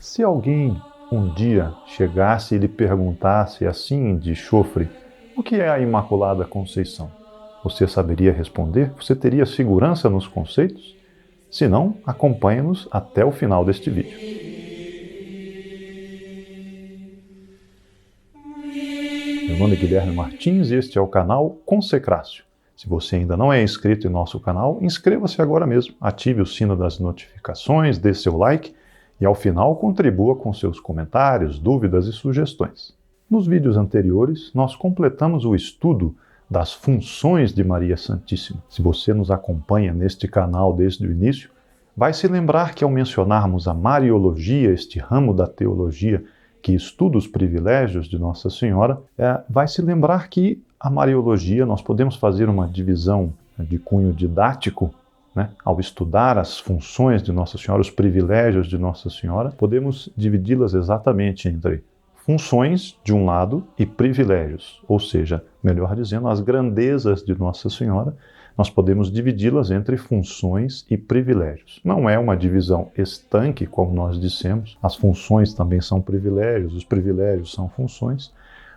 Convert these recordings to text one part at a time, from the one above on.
Se alguém um dia chegasse e lhe perguntasse assim de chofre, o que é a Imaculada Conceição? Você saberia responder? Você teria segurança nos conceitos? Se não, acompanhe-nos até o final deste vídeo. Meu nome é Guilherme Martins e este é o canal Consecrácio. Se você ainda não é inscrito em nosso canal, inscreva-se agora mesmo, ative o sino das notificações, dê seu like e ao final contribua com seus comentários, dúvidas e sugestões. Nos vídeos anteriores, nós completamos o estudo das funções de Maria Santíssima. Se você nos acompanha neste canal desde o início, vai se lembrar que ao mencionarmos a Mariologia, este ramo da teologia que estuda os privilégios de Nossa Senhora, vai se lembrar que a Mariologia, nós podemos fazer uma divisão de cunho didático, ao estudar as funções de Nossa Senhora, os privilégios de Nossa Senhora, podemos dividi-las exatamente entre funções de um lado e privilégios, ou seja, melhor dizendo, as grandezas de Nossa Senhora, nós podemos dividi-las entre funções e privilégios. Não é uma divisão estanque, como nós dissemos, as funções também são privilégios, os privilégios são funções,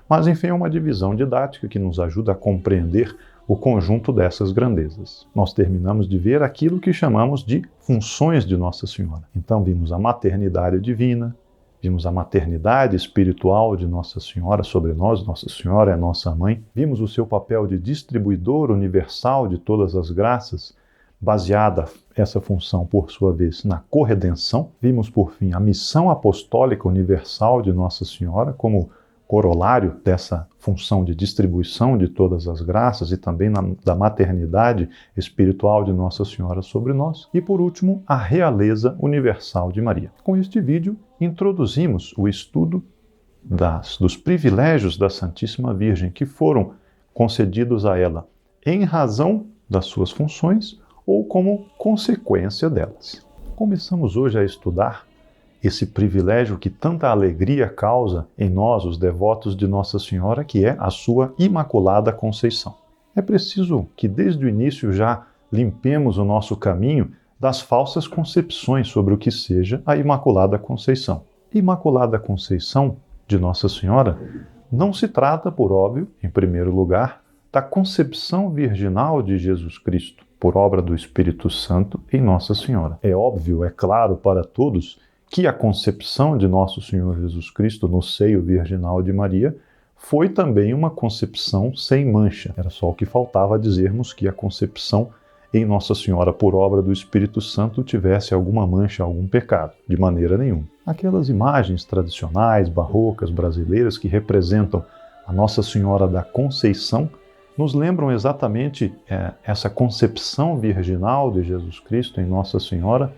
mas enfim é uma divisão didática que nos ajuda a compreender o conjunto dessas grandezas. Nós terminamos de ver aquilo que chamamos de funções de Nossa Senhora. Então vimos a maternidade divina, vimos a maternidade espiritual de Nossa Senhora sobre nós, Nossa Senhora é nossa mãe. Vimos o seu papel de distribuidor universal de todas as graças, baseada essa função, por sua vez, na corredenção. Vimos, por fim, a missão apostólica universal de Nossa Senhora como corolário dessa função de distribuição de todas as graças e também da maternidade espiritual de Nossa Senhora sobre nós. E, por último, a realeza universal de Maria. Com este vídeo, introduzimos o estudo dos privilégios da Santíssima Virgem que foram concedidos a ela em razão das suas funções ou como consequência delas. Começamos hoje a estudar esse privilégio que tanta alegria causa em nós, os devotos de Nossa Senhora, que é a sua Imaculada Conceição. É preciso que desde o início já limpemos o nosso caminho das falsas concepções sobre o que seja a Imaculada Conceição. Imaculada Conceição de Nossa Senhora não se trata, por óbvio, em primeiro lugar, da concepção virginal de Jesus Cristo, por obra do Espírito Santo em Nossa Senhora. É óbvio, é claro para todos, que a concepção de Nosso Senhor Jesus Cristo no seio virginal de Maria foi também uma concepção sem mancha. Era só o que faltava dizermos que a concepção em Nossa Senhora por obra do Espírito Santo tivesse alguma mancha, algum pecado. De maneira nenhuma. Aquelas imagens tradicionais, barrocas, brasileiras que representam a Nossa Senhora da Conceição nos lembram exatamente essa concepção virginal de Jesus Cristo em Nossa Senhora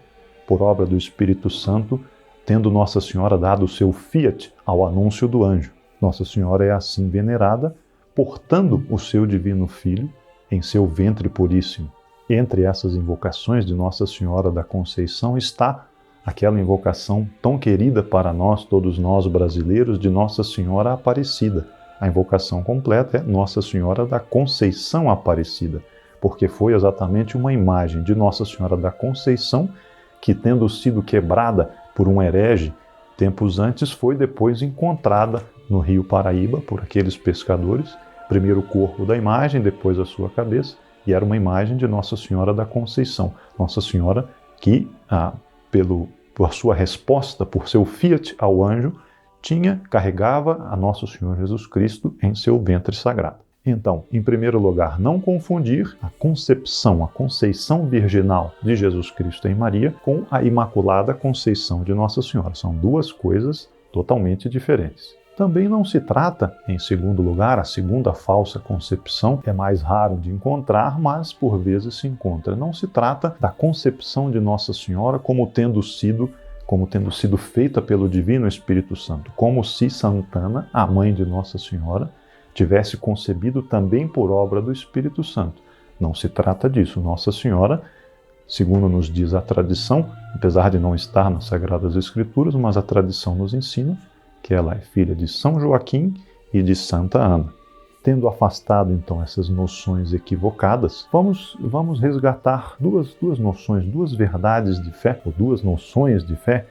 por obra do Espírito Santo, tendo Nossa Senhora dado o seu fiat ao anúncio do anjo. Nossa Senhora é assim venerada, portando o seu divino Filho em seu ventre puríssimo. Entre essas invocações de Nossa Senhora da Conceição está aquela invocação tão querida para nós, todos nós brasileiros, de Nossa Senhora Aparecida. A invocação completa é Nossa Senhora da Conceição Aparecida, porque foi exatamente uma imagem de Nossa Senhora da Conceição que, tendo sido quebrada por um herege tempos antes, foi depois encontrada no rio Paraíba por aqueles pescadores, primeiro o corpo da imagem, depois a sua cabeça, e era uma imagem de Nossa Senhora da Conceição. Nossa Senhora que, por sua resposta, por seu fiat ao anjo, carregava a Nosso Senhor Jesus Cristo em seu ventre sagrado. Então, em primeiro lugar, não confundir a conceição virginal de Jesus Cristo em Maria com a Imaculada Conceição de Nossa Senhora. São duas coisas totalmente diferentes. Também não se trata, em segundo lugar, a segunda falsa concepção é mais raro de encontrar, mas por vezes se encontra. Não se trata da concepção de Nossa Senhora como tendo sido feita pelo Divino Espírito Santo, como se Santana, a mãe de Nossa Senhora, tivesse concebido também por obra do Espírito Santo. Não se trata disso. Nossa Senhora, segundo nos diz a tradição, apesar de não estar nas Sagradas Escrituras, mas a tradição nos ensina que ela é filha de São Joaquim e de Santa Ana. Tendo afastado, então, essas noções equivocadas, vamos resgatar duas noções, duas verdades de fé, ou duas noções de fé,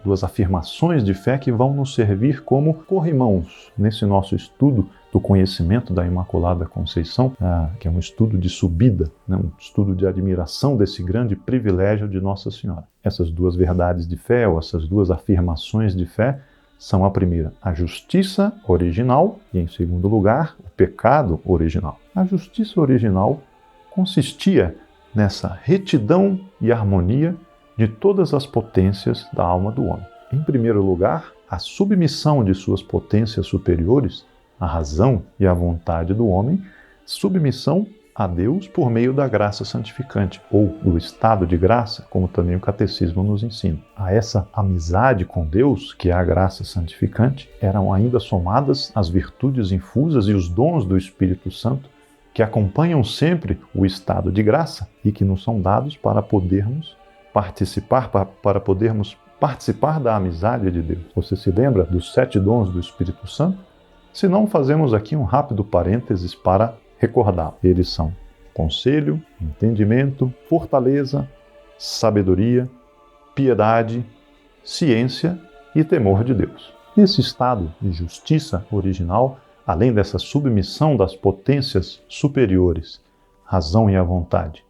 duas afirmações de fé que vão nos servir como corrimãos nesse nosso estudo do conhecimento da Imaculada Conceição, que é um estudo de subida, né, um estudo de admiração desse grande privilégio de Nossa Senhora. Essas duas verdades de fé, ou essas duas afirmações de fé, são a primeira, a justiça original, e em segundo lugar, o pecado original. A justiça original consistia nessa retidão e harmonia de todas as potências da alma do homem. Em primeiro lugar, a submissão de suas potências superiores, a razão e a vontade do homem, submissão a Deus por meio da graça santificante, ou do estado de graça, como também o catecismo nos ensina. A essa amizade com Deus, que é a graça santificante, eram ainda somadas as virtudes infusas e os dons do Espírito Santo, que acompanham sempre o estado de graça e que nos são dados para podermos participar da amizade de Deus. Você se lembra dos 7 dons do Espírito Santo? Se não, fazemos aqui um rápido parênteses para recordá-lo. Eles são conselho, entendimento, fortaleza, sabedoria, piedade, ciência e temor de Deus. Esse estado de justiça original, além dessa submissão das potências superiores, razão e a vontade,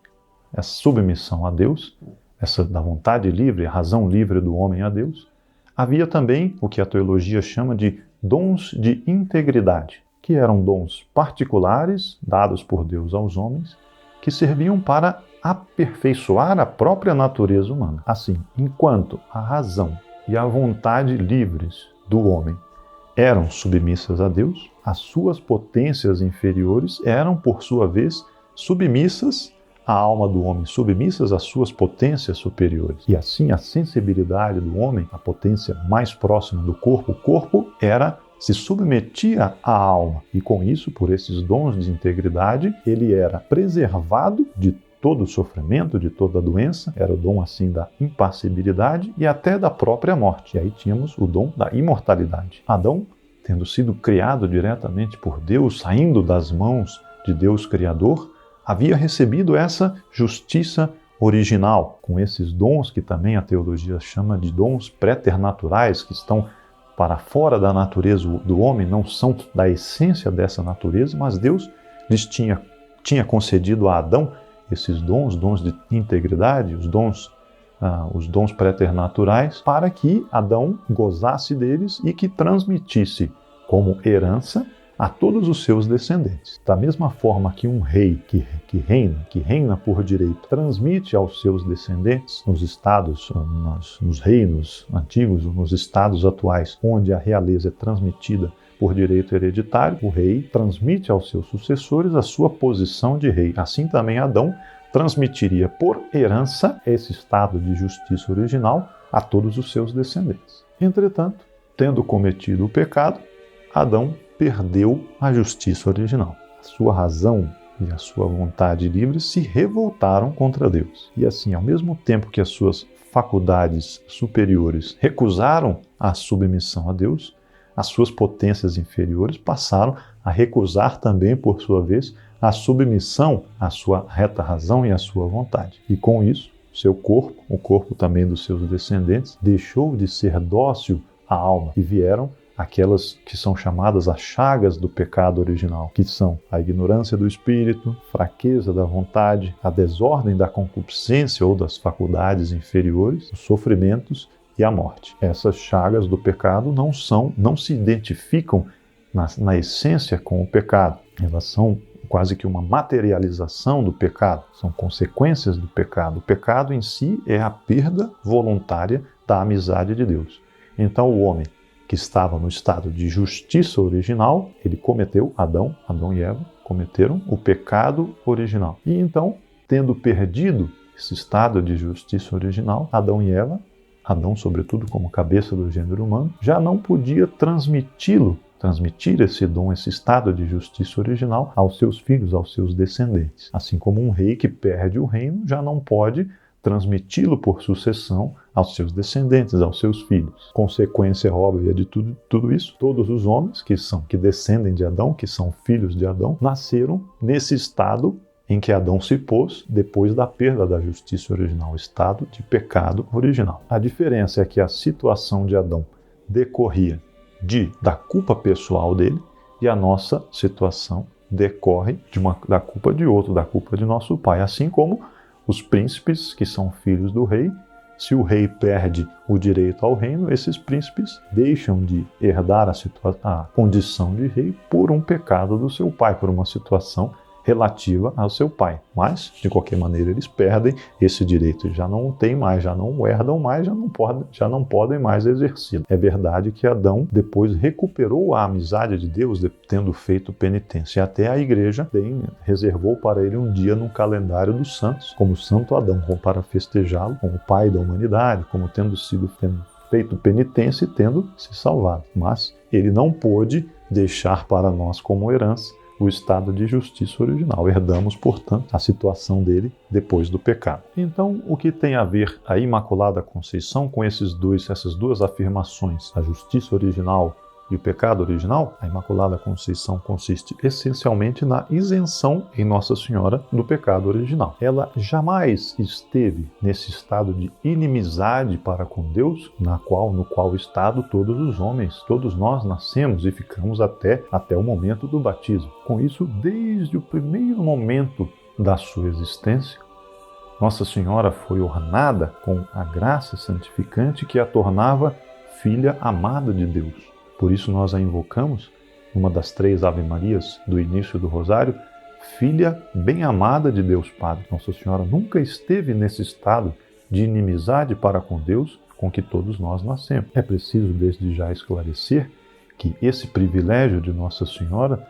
essa submissão a Deus, essa da vontade livre, a razão livre do homem a Deus, havia também o que a teologia chama de dons de integridade, que eram dons particulares dados por Deus aos homens, que serviam para aperfeiçoar a própria natureza humana. Assim, enquanto a razão e a vontade livres do homem eram submissas a Deus, as suas potências inferiores eram, por sua vez, submissas à alma do homem, submissas às suas potências superiores. E assim a sensibilidade do homem, a potência mais próxima do corpo, o corpo se submetia à alma. E com isso, por esses dons de integridade, ele era preservado de todo o sofrimento, de toda a doença, era o dom assim da impassibilidade e até da própria morte. E aí tínhamos o dom da imortalidade. Adão, tendo sido criado diretamente por Deus, saindo das mãos de Deus Criador, havia recebido essa justiça original, com esses dons que também a teologia chama de dons préternaturais, que estão para fora da natureza do homem, não são da essência dessa natureza, mas Deus lhes tinha concedido a Adão esses dons de integridade, os dons préternaturais, para que Adão gozasse deles e que transmitisse como herança a todos os seus descendentes. Da mesma forma que um rei que reina por direito, transmite aos seus descendentes nos estados, nos reinos antigos, nos estados atuais, onde a realeza é transmitida por direito hereditário, o rei transmite aos seus sucessores a sua posição de rei. Assim também Adão transmitiria por herança esse estado de justiça original a todos os seus descendentes. Entretanto, tendo cometido o pecado, Adão perdeu a justiça original. A sua razão e a sua vontade livre se revoltaram contra Deus. E assim, ao mesmo tempo que as suas faculdades superiores recusaram a submissão a Deus, as suas potências inferiores passaram a recusar também, por sua vez, a submissão à sua reta razão e à sua vontade. E com isso, seu corpo, o corpo também dos seus descendentes, deixou de ser dócil à alma e vieram aquelas que são chamadas as chagas do pecado original, que são a ignorância do espírito, fraqueza da vontade, a desordem da concupiscência ou das faculdades inferiores, os sofrimentos e a morte. Essas chagas do pecado não se identificam na essência com o pecado. Elas são quase que uma materialização do pecado, são consequências do pecado. O pecado em si é a perda voluntária da amizade de Deus. Então o homem que estava no estado de justiça original, Adão e Eva cometeram o pecado original. E então, tendo perdido esse estado de justiça original, Adão e Eva, Adão sobretudo como cabeça do gênero humano, já não podia transmitir esse dom, esse estado de justiça original aos seus filhos, aos seus descendentes. Assim como um rei que perde o reino já não pode transmiti-lo por sucessão aos seus descendentes, aos seus filhos. Consequência óbvia de tudo isso, todos os homens que descendem de Adão, que são filhos de Adão, nasceram nesse estado em que Adão se pôs depois da perda da justiça original, o estado de pecado original. A diferença é que a situação de Adão decorria da culpa pessoal dele e a nossa situação decorre da culpa de outro, da culpa de nosso pai. Assim como os príncipes que são filhos do rei, se o rei perde o direito ao reino, esses príncipes deixam de herdar a condição de rei por um pecado do seu pai, por uma situação relativa ao seu pai. Mas, de qualquer maneira, eles perdem esse direito, já não tem mais, já não o herdam mais, já não podem mais exercê-lo. É verdade que Adão depois recuperou a amizade de Deus, tendo feito penitência. Até a igreja reservou para ele um dia no calendário dos santos, como Santo Adão, como para festejá-lo como pai da humanidade, como tendo feito penitência e tendo se salvado. Mas ele não pôde deixar para nós como herança o estado de justiça original. Herdamos, portanto, a situação dele depois do pecado. Então, o que tem a ver a Imaculada Conceição com essas duas afirmações, a justiça original e o pecado original? A Imaculada Conceição consiste essencialmente na isenção em Nossa Senhora do pecado original. Ela jamais esteve nesse estado de inimizade para com Deus, no qual estado todos os homens, todos nós nascemos e ficamos até o momento do batismo. Com isso, desde o primeiro momento da sua existência, Nossa Senhora foi ornada com a graça santificante que a tornava filha amada de Deus. Por isso nós a invocamos, uma das 3 Ave-Marias do início do Rosário, filha bem amada de Deus Padre. Nossa Senhora nunca esteve nesse estado de inimizade para com Deus com que todos nós nascemos. É preciso desde já esclarecer que esse privilégio de Nossa Senhora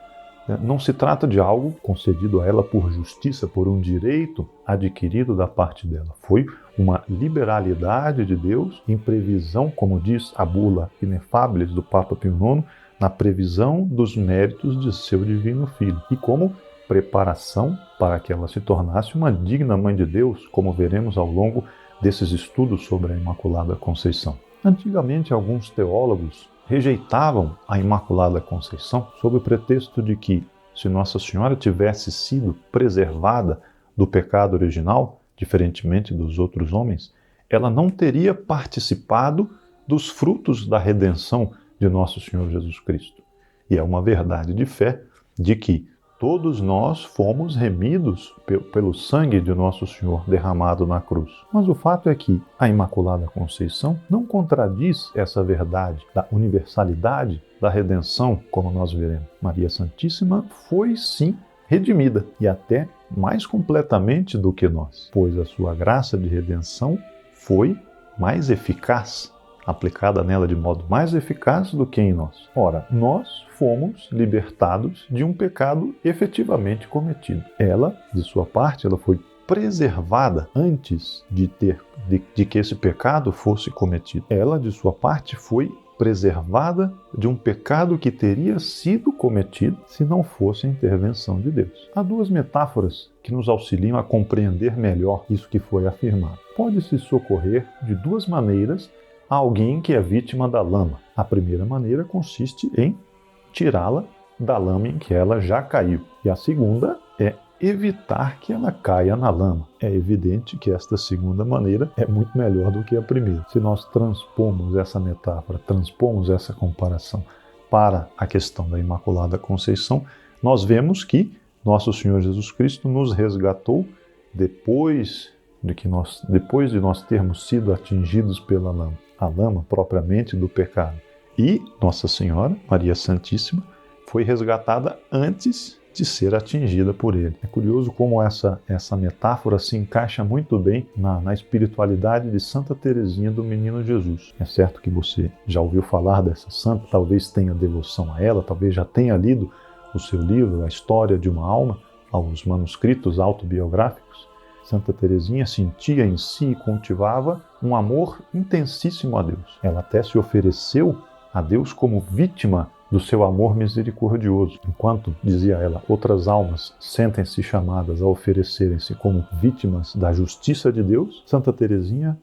não se trata de algo concedido a ela por justiça, por um direito adquirido da parte dela. Foi uma liberalidade de Deus em previsão, como diz a bula Inefabilis do Papa Pio IX, na previsão dos méritos de seu divino Filho e como preparação para que ela se tornasse uma digna Mãe de Deus, como veremos ao longo desses estudos sobre a Imaculada Conceição. Antigamente, alguns teólogos rejeitavam a Imaculada Conceição sob o pretexto de que, se Nossa Senhora tivesse sido preservada do pecado original, diferentemente dos outros homens, ela não teria participado dos frutos da redenção de Nosso Senhor Jesus Cristo. E é uma verdade de fé de que todos nós fomos remidos pelo sangue de Nosso Senhor derramado na cruz. Mas o fato é que a Imaculada Conceição não contradiz essa verdade da universalidade da redenção, como nós veremos. Maria Santíssima foi, sim, redimida, e até mais completamente do que nós, pois a sua graça de redenção foi mais eficaz, aplicada nela de modo mais eficaz do que em nós. Ora, nós fomos libertados de um pecado efetivamente cometido. Ela, de sua parte, ela foi preservada antes de que esse pecado fosse cometido. Ela, de sua parte, foi preservada de um pecado que teria sido cometido se não fosse a intervenção de Deus. Há 2 metáforas que nos auxiliam a compreender melhor isso que foi afirmado. Pode-se socorrer de 2 maneiras a alguém que é vítima da lama. A primeira maneira consiste em tirá-la da lama em que ela já caiu. E a segunda é evitar que ela caia na lama. É evidente que esta segunda maneira é muito melhor do que a primeira. Se nós transpomos essa metáfora, transpomos essa comparação para a questão da Imaculada Conceição, nós vemos que Nosso Senhor Jesus Cristo nos resgatou depois de nós termos sido atingidos pela lama, a lama propriamente do pecado. E Nossa Senhora, Maria Santíssima, foi resgatada antes de ser atingida por ele. É curioso como essa metáfora se encaixa muito bem na espiritualidade de Santa Teresinha do Menino Jesus. É certo que você já ouviu falar dessa santa, talvez tenha devoção a ela, talvez já tenha lido o seu livro, A História de uma Alma, aos manuscritos autobiográficos. Santa Teresinha sentia em si e cultivava um amor intensíssimo a Deus. Ela até se ofereceu a Deus como vítima do seu amor misericordioso. Enquanto, dizia ela, outras almas sentem-se chamadas a oferecerem-se como vítimas da justiça de Deus, Santa Teresinha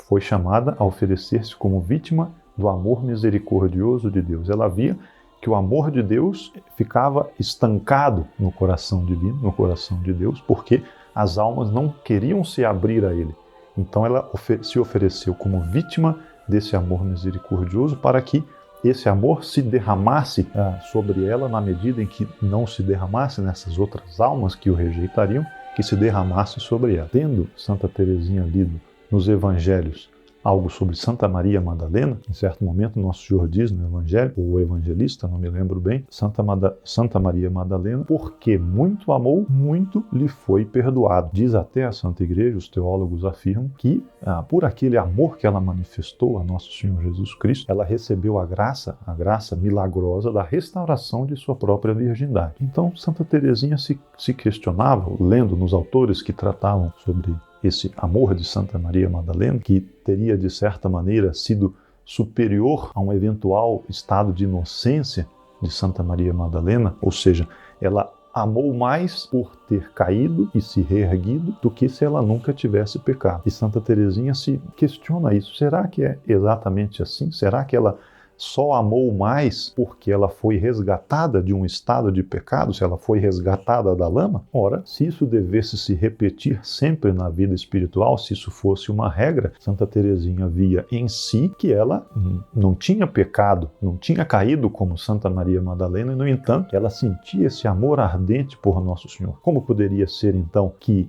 foi chamada a oferecer-se como vítima do amor misericordioso de Deus. Ela via que o amor de Deus ficava estancado no coração divino, no coração de Deus, porque as almas não queriam se abrir a Ele. Então ela se ofereceu como vítima desse amor misericordioso para que esse amor se derramasse sobre ela na medida em que não se derramasse nessas outras almas que o rejeitariam, que se derramasse sobre ela. Tendo Santa Teresinha lido nos Evangelhos algo sobre Santa Maria Madalena, em certo momento Nosso Senhor diz no Evangelho, ou o evangelista, não me lembro bem, Santa Maria Madalena, porque muito amou, muito lhe foi perdoado. Diz até a Santa Igreja, os teólogos afirmam, que por aquele amor que ela manifestou a Nosso Senhor Jesus Cristo, ela recebeu a graça milagrosa da restauração de sua própria virgindade. Então Santa Teresinha se questionava, lendo nos autores que tratavam sobre esse amor de Santa Maria Madalena, que teria de certa maneira sido superior a um eventual estado de inocência de Santa Maria Madalena, ou seja, ela amou mais por ter caído e se reerguido do que se ela nunca tivesse pecado. E Santa Teresinha se questiona isso. Será que é exatamente assim? Será que ela só amou mais porque ela foi resgatada de um estado de pecado, se ela foi resgatada da lama? Ora, se isso devesse se repetir sempre na vida espiritual, se isso fosse uma regra, Santa Teresinha via em si que ela não tinha pecado, não tinha caído como Santa Maria Madalena, e no entanto, ela sentia esse amor ardente por Nosso Senhor. Como poderia ser então que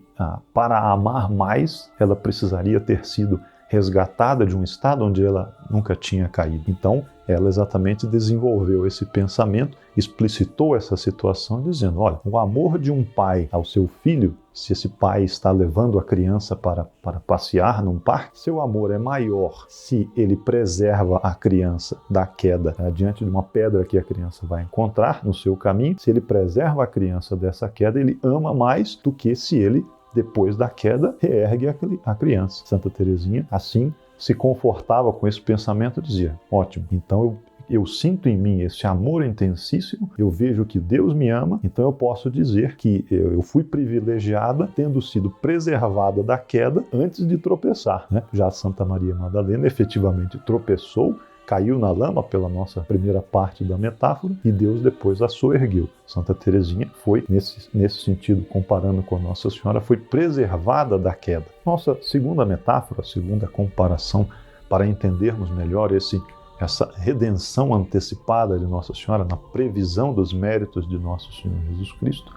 para amar mais, ela precisaria ter sido resgatada de um estado onde ela nunca tinha caído? Então, ela exatamente desenvolveu esse pensamento, explicitou essa situação dizendo, olha, o amor de um pai ao seu filho, se esse pai está levando a criança para passear num parque, seu amor é maior se ele preserva a criança da queda diante de uma pedra que a criança vai encontrar no seu caminho. Se ele preserva a criança dessa queda, ele ama mais do que se ele, depois da queda, reergue a criança. Santa Teresinha, assim, se confortava com esse pensamento e dizia, ótimo, então eu sinto em mim esse amor intensíssimo, eu vejo que Deus me ama, então eu posso dizer que eu fui privilegiada tendo sido preservada da queda antes de tropeçar, né? Já Santa Maria Madalena efetivamente tropeçou, caiu na lama pela nossa primeira parte da metáfora e Deus depois a soergueu. Santa Teresinha foi, nesse sentido, comparando com a Nossa Senhora, foi preservada da queda. Nossa segunda metáfora, a segunda comparação, para entendermos melhor essa redenção antecipada de Nossa Senhora na previsão dos méritos de Nosso Senhor Jesus Cristo,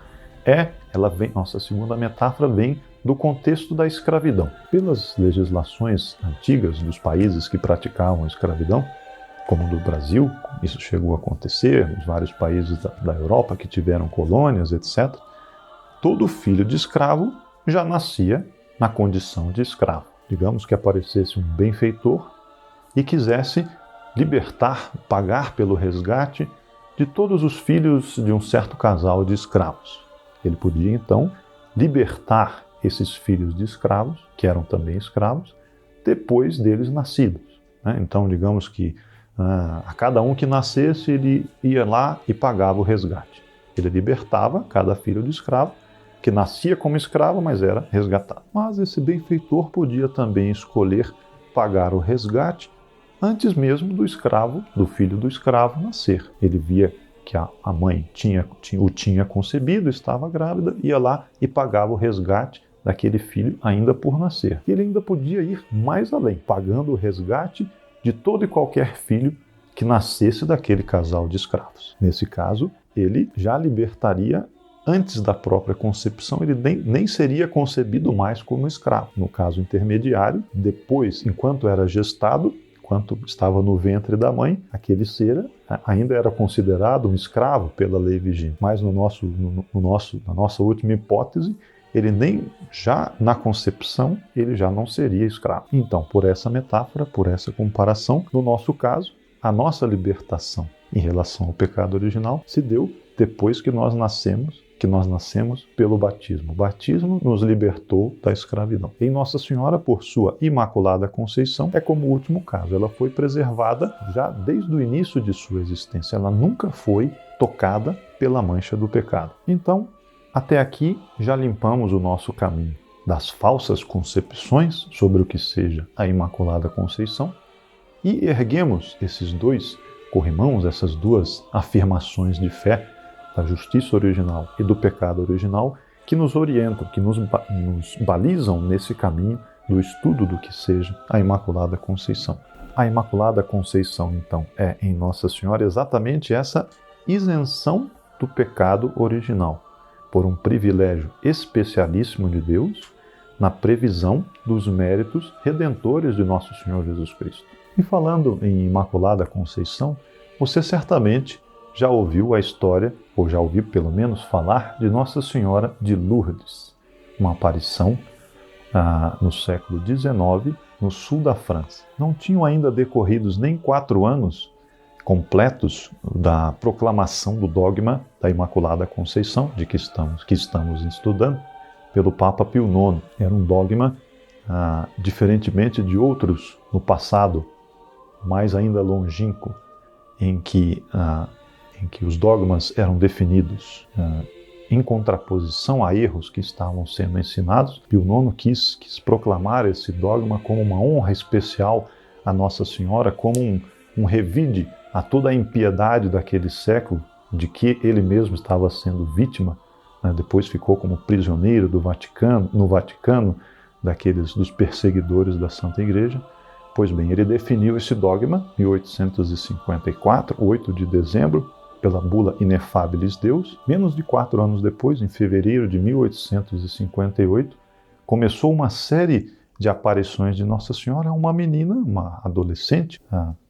nossa segunda metáfora vem do contexto da escravidão. Pelas legislações antigas dos países que praticavam a escravidão, como do Brasil, isso chegou a acontecer nos vários países da Europa que tiveram colônias, etc., todo filho de escravo já nascia na condição de escravo. Digamos que aparecesse um benfeitor e quisesse libertar, pagar pelo resgate de todos os filhos de um certo casal de escravos. Ele podia, então, libertar esses filhos de escravos, que eram também escravos, depois deles nascidos, né? Então, digamos que a cada um que nascesse, ele ia lá e pagava o resgate. Ele libertava cada filho de escravo, que nascia como escravo, mas era resgatado. Mas esse benfeitor podia também escolher pagar o resgate antes mesmo do filho do escravo nascer. Ele via que a mãe o tinha concebido, estava grávida, ia lá e pagava o resgate daquele filho ainda por nascer. Ele ainda podia ir mais além, pagando o resgate de todo e qualquer filho que nascesse daquele casal de escravos. Nesse caso, ele já libertaria antes da própria concepção, ele nem seria concebido mais como escravo. No caso intermediário, depois, enquanto era gestado, enquanto estava no ventre da mãe, aquele ser ainda era considerado um escravo pela lei vigente. Mas na nossa última hipótese, ele já na concepção, ele já não seria escravo. Então, por essa metáfora, por essa comparação, no nosso caso, a nossa libertação em relação ao pecado original se deu depois que nós nascemos pelo batismo. O batismo nos libertou da escravidão. Em Nossa Senhora, por sua Imaculada Conceição, é como o último caso. Ela foi preservada já desde o início de sua existência. Ela nunca foi tocada pela mancha do pecado. Então, até aqui já limpamos o nosso caminho das falsas concepções sobre o que seja a Imaculada Conceição e erguemos esses dois corrimãos essas duas afirmações de fé, da justiça original e do pecado original, que nos orientam, que nos balizam nesse caminho do estudo do que seja a Imaculada Conceição. A Imaculada Conceição, então, é em Nossa Senhora exatamente essa isenção do pecado original, por um privilégio especialíssimo de Deus, na previsão dos méritos redentores de Nosso Senhor Jesus Cristo. E falando em Imaculada Conceição, você certamente já ouviu a história, ou já ouviu pelo menos falar, de Nossa Senhora de Lourdes, uma aparição no século XIX, no sul da França. Não tinham ainda decorridos nem 4 anos completos da proclamação do dogma da Imaculada Conceição, de que estamos estudando, pelo Papa Pio IX. Era um dogma, diferentemente de outros no passado, mais ainda longínquo, em que os dogmas eram definidos em contraposição a erros que estavam sendo ensinados. Pio IX quis proclamar esse dogma como uma honra especial a Nossa Senhora, como um revide a toda a impiedade daquele século, de que ele mesmo estava sendo vítima, depois ficou como prisioneiro no Vaticano, dos perseguidores da Santa Igreja. Pois bem, ele definiu esse dogma em 1854, 8 de dezembro, pela bula Ineffabilis Deus. Menos de 4 anos depois, em fevereiro de 1858, começou uma série de aparições de Nossa Senhora a uma menina, uma adolescente,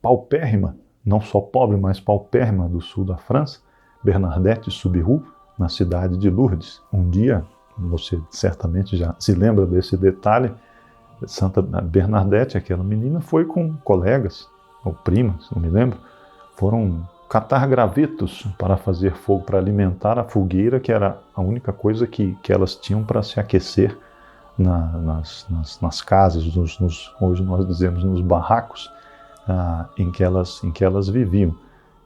paupérrima, não só pobre, mas paupérrima, do sul da França, Bernadette Soubirous, na cidade de Lourdes. Um dia, você certamente já se lembra desse detalhe, Santa Bernadette, aquela menina, foi com colegas, ou primas, não me lembro, foram catar gravetos para fazer fogo, para alimentar a fogueira, que era a única coisa que elas tinham para se aquecer nas casas, hoje nós dizemos nos barracos, em que elas viviam.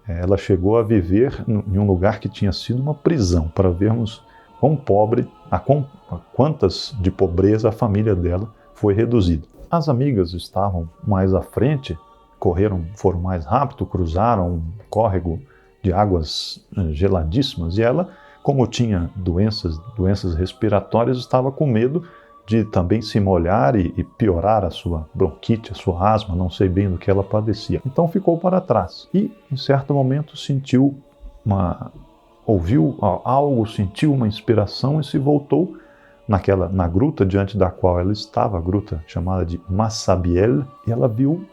Ela chegou a viver em um lugar que tinha sido uma prisão, para vermos quão pobre, a quantas de pobreza a família dela foi reduzida. As amigas estavam mais à frente, foram mais rápido, cruzaram um córrego de águas geladíssimas, e ela, como tinha doenças respiratórias, estava com medo de também se molhar e piorar a sua bronquite, a sua asma, não sei bem do que ela padecia. Então ficou para trás e, em certo momento, ouviu algo, sentiu uma inspiração e se voltou na gruta diante da qual ela estava, a gruta chamada de Massabielle, e ela viu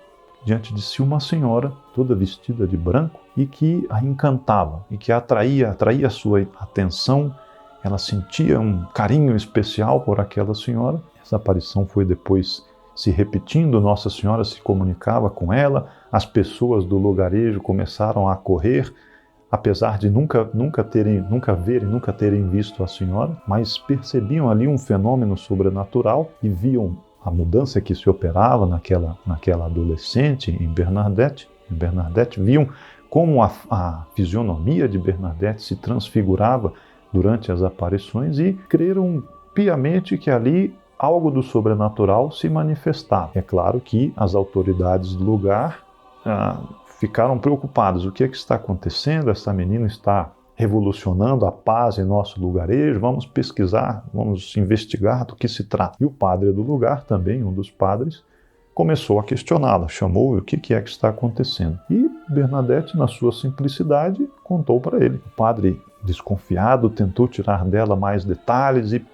diante de si uma senhora toda vestida de branco e que a encantava e que atraía a sua atenção. Ela sentia um carinho especial por aquela senhora. Essa aparição foi depois se repetindo, Nossa Senhora se comunicava com ela, as pessoas do lugarejo começaram a correr, apesar de nunca terem visto a senhora, mas percebiam ali um fenômeno sobrenatural e viam a mudança que se operava naquela adolescente, em Bernadette, viam como a fisionomia de Bernadette se transfigurava durante as aparições e creram piamente que ali algo do sobrenatural se manifestava. É claro que as autoridades do lugar ficaram preocupadas. O que é que está acontecendo? Essa menina está revolucionando a paz em nosso lugarejo, vamos pesquisar, vamos investigar do que se trata. E o padre do lugar, também um dos padres, começou a questioná-la, chamou o que é que está acontecendo. E Bernadette, na sua simplicidade, contou para ele. O padre, desconfiado, tentou tirar dela mais detalhes e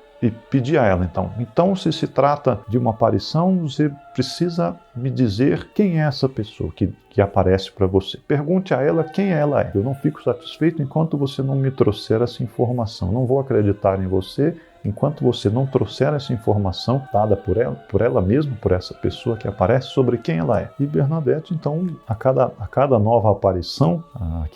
pedir a ela, então se trata de uma aparição, você precisa me dizer quem é essa pessoa que aparece para você. Pergunte a ela quem ela é. Eu não fico satisfeito enquanto você não me trouxer essa informação. Não vou acreditar em você enquanto você não trouxer essa informação dada por ela mesma, por essa pessoa que aparece, sobre quem ela é. E Bernadette, então, a cada nova aparição em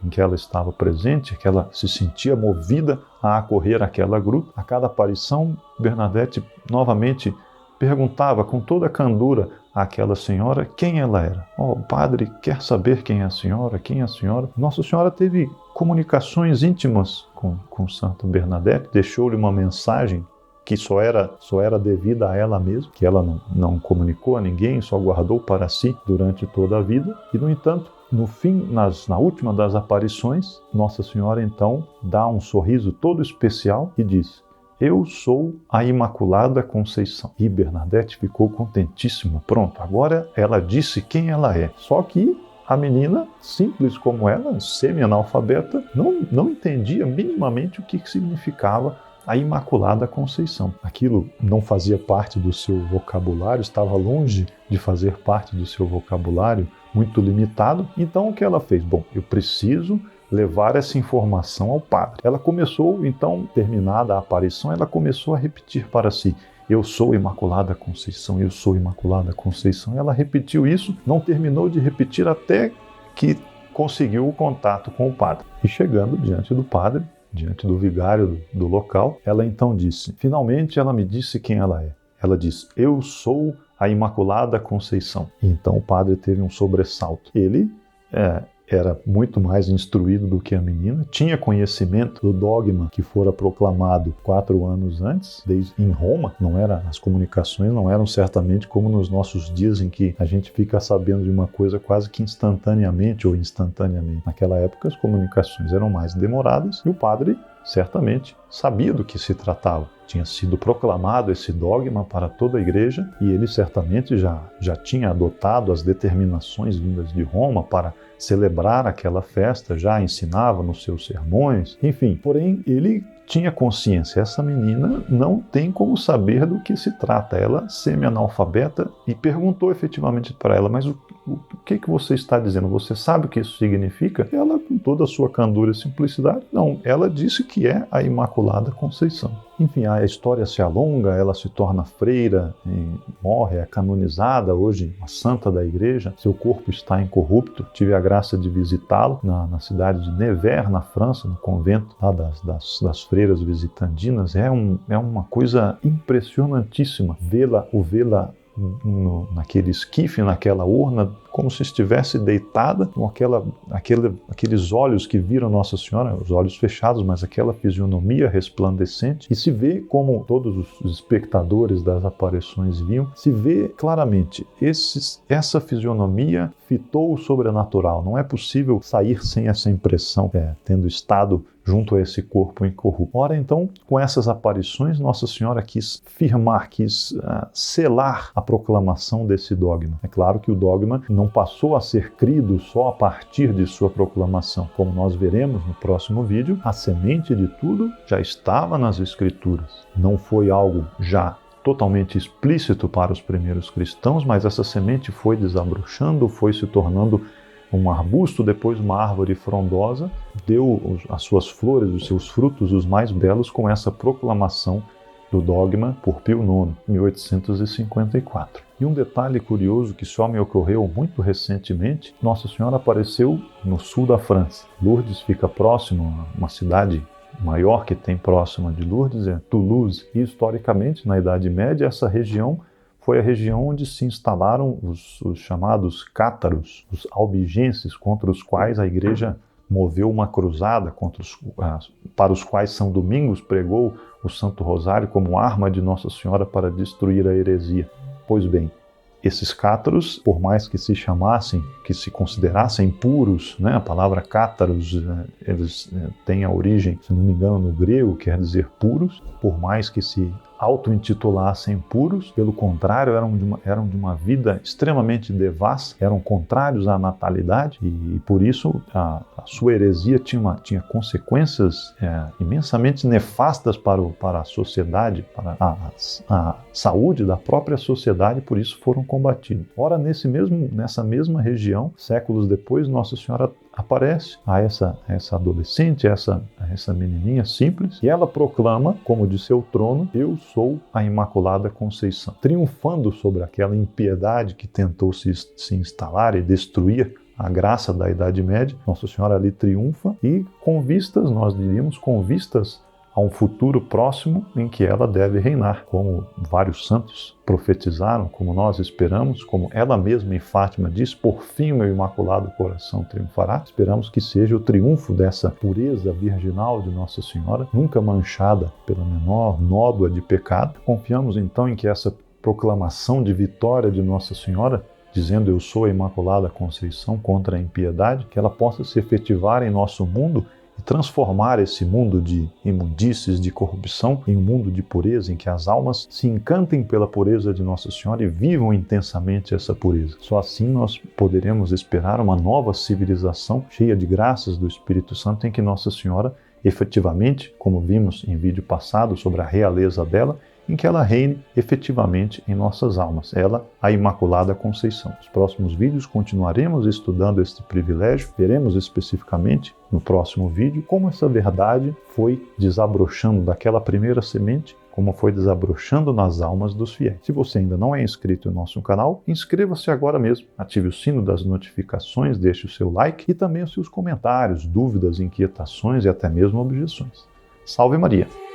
que ela estava presente, que ela se sentia movida a acorrer àquela gruta, a cada aparição, Bernadette novamente perguntava com toda a candura àquela senhora quem ela era. O padre quer saber quem é a senhora, quem é a senhora. Nossa Senhora teve comunicações íntimas com Santa Bernadette, deixou-lhe uma mensagem que só era devida a ela mesma, que ela não comunicou a ninguém, só guardou para si durante toda a vida. E, no entanto, no fim, na última das aparições, Nossa Senhora então dá um sorriso todo especial e diz: eu sou a Imaculada Conceição. E Bernadette ficou contentíssima. Pronto, agora ela disse quem ela é. Só que a menina, simples como ela, semi-analfabeta, não entendia minimamente o que significava a Imaculada Conceição. Aquilo não fazia parte do seu vocabulário, estava longe de fazer parte do seu vocabulário, muito limitado. Então o que ela fez? Bom, eu preciso levar essa informação ao padre. Ela começou, então, terminada a aparição, ela começou a repetir para si: eu sou Imaculada Conceição, eu sou Imaculada Conceição. Ela repetiu isso, não terminou de repetir até que conseguiu o contato com o padre. E chegando diante do padre, diante do vigário do local, ela então disse: finalmente ela me disse quem ela é. Ela disse: eu sou a Imaculada Conceição. E então o padre teve um sobressalto. Ele era muito mais instruído do que a menina, tinha conhecimento do dogma que fora proclamado 4 anos antes, em Roma. As comunicações não eram certamente como nos nossos dias, em que a gente fica sabendo de uma coisa quase que instantaneamente ou instantaneamente. Naquela época as comunicações eram mais demoradas e o padre certamente sabia do que se tratava. Tinha sido proclamado esse dogma para toda a igreja e ele certamente já tinha adotado as determinações vindas de Roma para celebrar aquela festa, já ensinava nos seus sermões, enfim. Porém, ele tinha consciência, essa menina não tem como saber do que se trata. Ela, semi-analfabeta, e perguntou efetivamente para ela: mas o que você está dizendo? Você sabe o que isso significa? Ela, com toda a sua candura e simplicidade, não. Ela disse que é a Imaculada Conceição. Enfim, a história se alonga, ela se torna freira, morre, é canonizada hoje, uma santa da igreja. Seu corpo está incorrupto. Tive a graça de visitá-lo na cidade de Nevers, na França, no convento lá das freiras visitandinas. É uma coisa impressionantíssima vê-la naquele esquife, naquela urna, como se estivesse deitada, com aqueles olhos que viram Nossa Senhora, os olhos fechados, mas aquela fisionomia resplandecente, e se vê, como todos os espectadores das aparições viam, se vê claramente, essa fisionomia fitou o sobrenatural. Não é possível sair sem essa impressão, tendo estado junto a esse corpo incorrupto. Ora, então, com essas aparições, Nossa Senhora quis selar a proclamação desse dogma. É claro que o dogma não passou a ser crido só a partir de sua proclamação. Como nós veremos no próximo vídeo, a semente de tudo já estava nas Escrituras. Não foi algo já totalmente explícito para os primeiros cristãos, mas essa semente foi desabrochando, foi se tornando um arbusto, depois uma árvore frondosa, deu as suas flores, os seus frutos, os mais belos, com essa proclamação do dogma por Pio IX, 1854. E um detalhe curioso que só me ocorreu muito recentemente: Nossa Senhora apareceu no sul da França. Lourdes fica próximo, uma cidade maior que tem próxima de Lourdes é Toulouse. E historicamente, na Idade Média, essa região foi a região onde se instalaram os chamados cátaros, os albigenses, contra os quais a igreja moveu uma cruzada, para os quais São Domingos pregou o Santo Rosário como arma de Nossa Senhora para destruir a heresia. Pois bem, esses cátaros, por mais que se chamassem, que se considerassem puros, né? A palavra cátaros, eles têm a origem, se não me engano, no grego, quer dizer puros, por mais que se auto-intitulassem puros, pelo contrário, eram de uma vida extremamente devassa, eram contrários à natalidade e por isso a sua heresia tinha consequências imensamente nefastas para a sociedade, para a saúde da própria sociedade, por isso foram combatidos. Ora, nessa mesma região, séculos depois, Nossa Senhora aparece a essa adolescente, essa menininha simples, e ela proclama, como de seu trono: eu sou a Imaculada Conceição. Triunfando sobre aquela impiedade que tentou se instalar e destruir a graça da Idade Média, Nossa Senhora ali triunfa e nós diríamos, com vistas a um futuro próximo em que ela deve reinar, como vários santos profetizaram, como nós esperamos, como ela mesma em Fátima diz, por fim o meu imaculado coração triunfará. Esperamos que seja o triunfo dessa pureza virginal de Nossa Senhora, nunca manchada pela menor nódoa de pecado. Confiamos então em que essa proclamação de vitória de Nossa Senhora, dizendo eu sou a Imaculada Conceição contra a impiedade, que ela possa se efetivar em nosso mundo e transformar esse mundo de imundícies, de corrupção, em um mundo de pureza, em que as almas se encantem pela pureza de Nossa Senhora e vivam intensamente essa pureza. Só assim nós poderemos esperar uma nova civilização cheia de graças do Espírito Santo, em que Nossa Senhora, efetivamente, como vimos em vídeo passado sobre a realeza dela, em que ela reine efetivamente em nossas almas, ela, a Imaculada Conceição. Nos próximos vídeos continuaremos estudando este privilégio, veremos especificamente no próximo vídeo como essa verdade foi desabrochando daquela primeira semente, como foi desabrochando nas almas dos fiéis. Se você ainda não é inscrito no nosso canal, inscreva-se agora mesmo, ative o sino das notificações, deixe o seu like e também os seus comentários, dúvidas, inquietações e até mesmo objeções. Salve Maria!